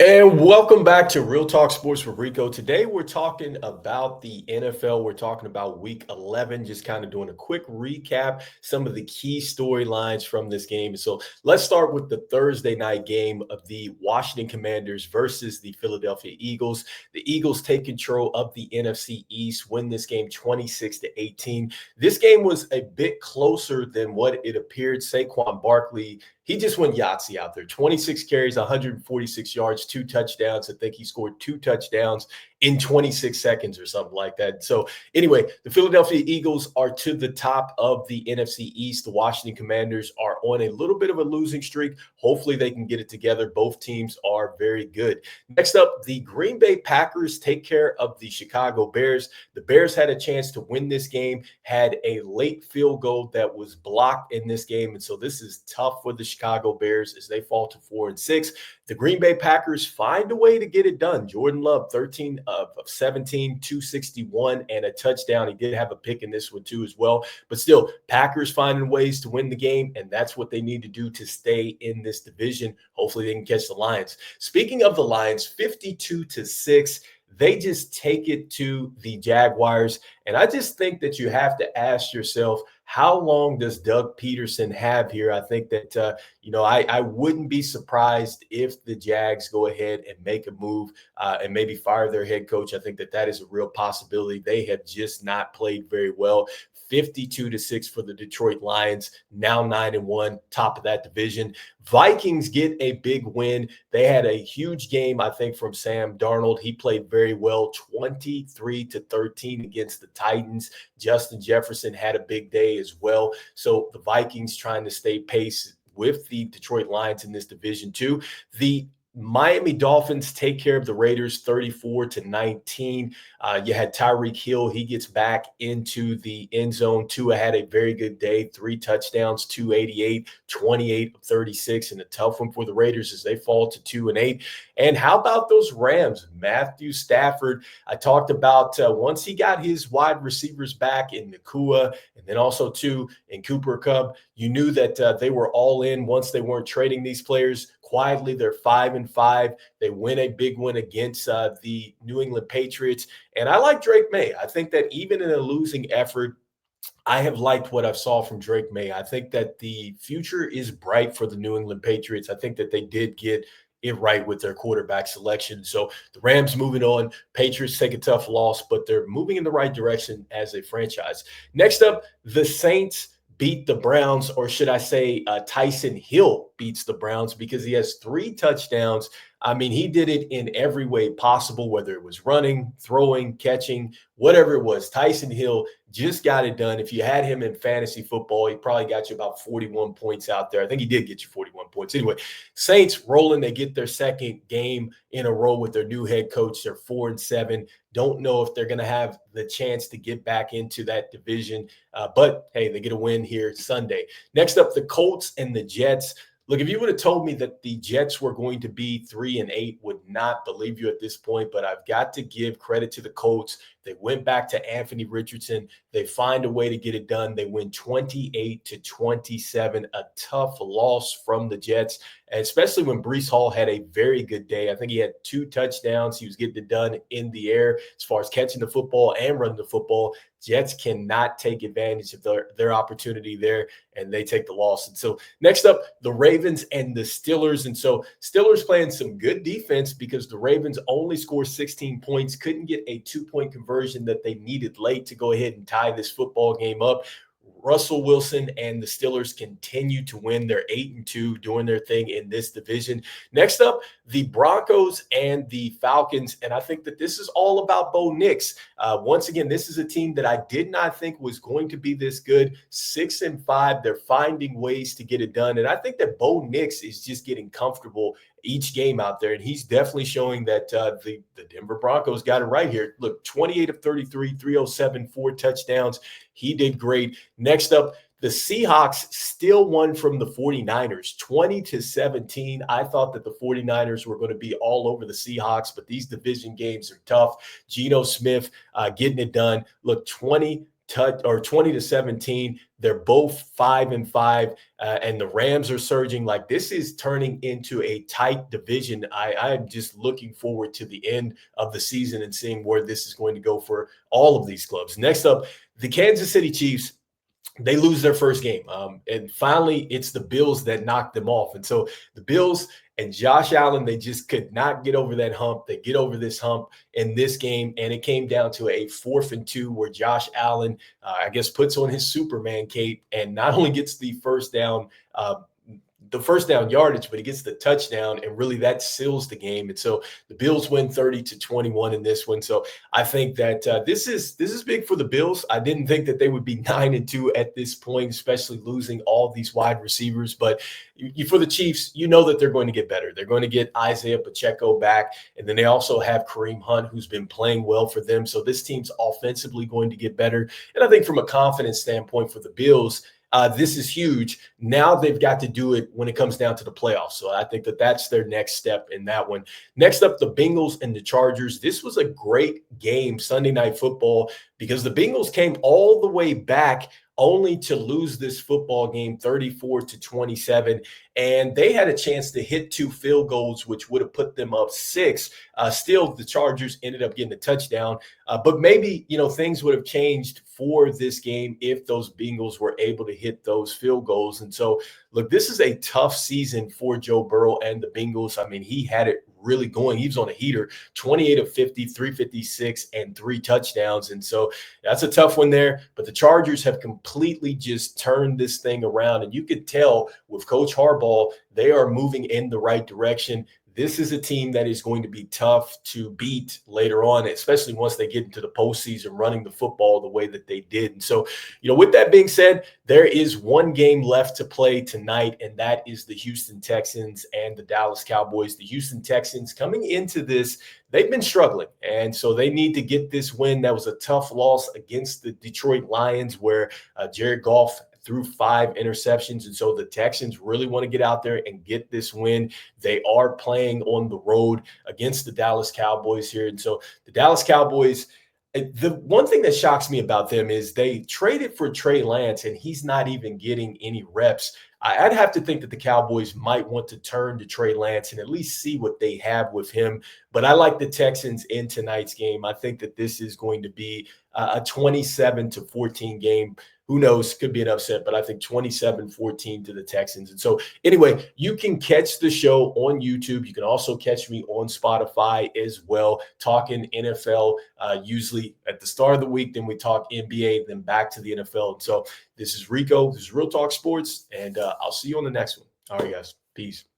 And welcome back to Real Talk Sports with Rico. Today we're talking about the NFL. We're talking about week 11, just kind of doing a quick recap, some of the key storylines from this game. So let's start with the Thursday night game of the Washington Commanders versus the Philadelphia Eagles. The Eagles take control of the NFC East, win this game 26-18. This game was a bit closer than what it appeared. Saquon Barkley, he just went Yahtzee out there. 26 carries, 146 yards, 2 touchdowns. I think he scored 2 touchdowns in 26 seconds or something like that. So anyway, the Philadelphia Eagles are to the top of the NFC East. The Washington Commanders are on a little bit of a losing streak. Hopefully they can get it together. Both teams are very good. Next up, the Green Bay Packers take care of the Chicago Bears. The Bears had a chance to win this game, had a late field goal that was blocked in this game. And so this is tough for the Chicago Bears as they fall to 4-6. The Green Bay Packers find a way to get it done. Jordan Love, 13 of 17, 261, and a touchdown. He did have a pick in this one too as well. But still, Packers finding ways to win the game, and that's what they need to do to stay in this division. Hopefully they can catch the Lions. Speaking of the Lions, 52-6. They just take it to the Jaguars. And I just think that you have to ask yourself, how long does Doug Peterson have here? I think that, I wouldn't be surprised if the Jags go ahead and make a move and maybe fire their head coach. I think that that is a real possibility. They have just not played very well. 52-6 for the Detroit Lions, now 9-1, top of that division. Vikings get a big win. They had a huge game, I think, from Sam Darnold. He played very well, 23-13 against the Titans. Justin Jefferson had a big day as well. So the Vikings trying to stay pace with the Detroit Lions in this division too. The Miami Dolphins take care of the Raiders 34-19. You had Tyreek Hill. He gets back into the end zone. Tua had a very good day, 3 touchdowns, 288, 28 of 36, and a tough one for the Raiders as they fall to 2-8. And how about those Rams? Matthew Stafford, I talked about once he got his wide receivers back in Nakua and then also too in Cooper Kupp, you knew that they were all in once they weren't trading these players. Quietly, they're 5-5. They win a big win against the New England Patriots. And I like Drake May. I think that even in a losing effort, I have liked what I've saw from Drake May. I think that the future is bright for the New England Patriots. I think that they did get it right with their quarterback selection. So the Rams moving on. Patriots take a tough loss, but they're moving in the right direction as a franchise. Next up, the Saints beat the Browns, or should I say Tyson Hill beats the Browns because he has 3 touchdowns. I mean, he did it in every way possible, whether it was running, throwing, catching, whatever it was. Tyson Hill just got it done. If you had him in fantasy football, he probably got you about 41 points out there. I think he did get you 41 points. Anyway, Saints rolling. They get their second game in a row with their new head coach. They're 4-7. Don't know if they're going to have the chance to get back into that division. But, hey, they get a win here Sunday. Next up, the Colts and the Jets. Look, if you would have told me that the Jets were going to be 3-8, would not believe you at this point, but I've got to give credit to the Colts. They went back to Anthony Richardson. They find a way to get it done. They win 28-27, a tough loss from the Jets, and especially when Breece Hall had a very good day. I think he had 2 touchdowns. He was getting it done in the air as far as catching the football and running the football. Jets cannot take advantage of their opportunity there, and they take the loss. And so next up, the Ravens and the Steelers. And so Steelers playing some good defense because the Ravens only scored 16 points, couldn't get a 2-point conversion that they needed late to go ahead and tie this football game up. Russell Wilson and the Steelers continue to win. They're 8-2, doing their thing in this division. Next up, the Broncos and the Falcons. And I think that this is all about Bo Nix. Once again, this is a team that I did not think was going to be this good. 6-5. They're finding ways to get it done. And I think that Bo Nix is just getting comfortable each game out there. And he's definitely showing that the Denver Broncos got it right here. Look, 28 of 33, 307, 4 touchdowns. He did great. Next up, the Seahawks still won from the 49ers, 20-17. I thought that the 49ers were going to be all over the Seahawks, but these division games are tough. Geno Smith getting it done. Look, 20 touch or 20-17. They're both 5-5, and the Rams are surging. Like, this is turning into a tight division. I'm just looking forward to the end of the season and seeing where this is going to go for all of these clubs. Next up, the Kansas City Chiefs. They lose their first game. And finally, it's the Bills that knocked them off. And so the Bills and Josh Allen, they just could not get over that hump. They get over this hump in this game. And it came down to a 4th and 2 where Josh Allen, I guess, puts on his Superman cape and not only gets the first down yardage, but he gets the touchdown, and really that seals the game. And so the Bills win 30-21 in this one. So I think that this is big for the Bills. I didn't think that they would be 9-2 at this point, especially losing all these wide receivers. But for the Chiefs, you know that they're going to get better. They're going to get Isaiah Pacheco back, and then they also have Kareem Hunt, who's been playing well for them. So this team's offensively going to get better. And I think from a confidence standpoint for the Bills, this is huge. Now they've got to do it when it comes down to the playoffs. So I think that that's their next step in that one. Next up, the Bengals and the Chargers. This was a great game, Sunday Night Football, because the Bengals came all the way back only to lose this football game 34-27. And they had a chance to hit 2 field goals, which would have put them up 6. Still, the Chargers ended up getting a touchdown. But maybe, things would have changed for this game if those Bengals were able to hit those field goals. And so, look, this is a tough season for Joe Burrow and the Bengals. I mean, he had it really going. He was on a heater, 28 of 50, 356, and 3 touchdowns. And so that's a tough one there. But the Chargers have completely just turned this thing around. And you could tell with Coach Harbaugh, they are moving in the right direction. This is a team that is going to be tough to beat later on, especially once they get into the postseason running the football the way that they did. And so, with that being said, there is one game left to play tonight, and that is the Houston Texans and the Dallas Cowboys. The Houston Texans coming into this, they've been struggling, and so they need to get this win. That was a tough loss against the Detroit Lions where Jared Goff threw 5 interceptions. And so the Texans really want to get out there and get this win. They are playing on the road against the Dallas Cowboys here. And so the Dallas Cowboys, the one thing that shocks me about them is they traded for Trey Lance, and he's not even getting any reps. I'd have to think that the Cowboys might want to turn to Trey Lance and at least see what they have with him. But I like the Texans in tonight's game. I think that this is going to be a 27-14 game. Who knows? Could be an upset, but I think 27-14 to the Texans. And so anyway, you can catch the show on YouTube. You can also catch me on Spotify as well, talking NFL, usually at the start of the week. Then we talk NBA, then back to the NFL. And so this is Rico. This is Real Talk Sports, and I'll see you on the next one. All right, guys. Peace.